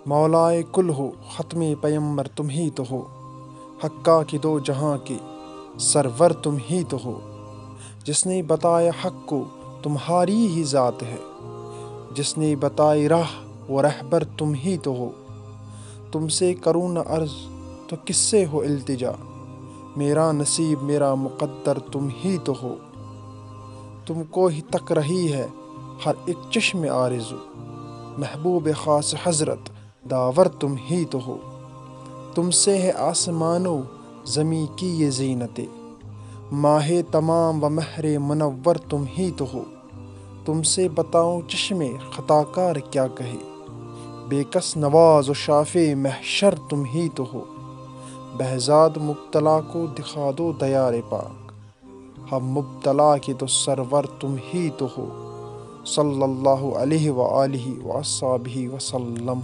مولائے کل ہو، ختم پیمبر تم ہی تو ہو، حقا کہ دو جہاں کے سرور تم ہی تو ہو۔ جس نے بتایا حق کو تمہاری ہی ذات ہے، جس نے بتائی راہ وہ رہبر تم ہی تو ہو۔ تم سے کروں نہ عرض تو کس سے ہو التجا، میرا نصیب میرا مقدر تم ہی تو ہو۔ تم کو ہی تک رہی ہے ہر ایک چشم آرزو، محبوب خاص حضرت داور تم ہی تو ہو۔ تم سے ہے آسمان و زمیں کی یہ زینتیں، ماہ تمام و مہر منور تم ہی تو ہو۔ تم سے بتاؤں چشم خطا کار کیا کہے، بے کس نواز و شافع محشر تم ہی تو ہو۔ بہزاد مبتلا کو دکھا دو دیار پاک، ہم مبتلا کی تو سرور تم ہی تو ہو۔ صلی اللہ علیہ وآلہ وصحبہ وسلم۔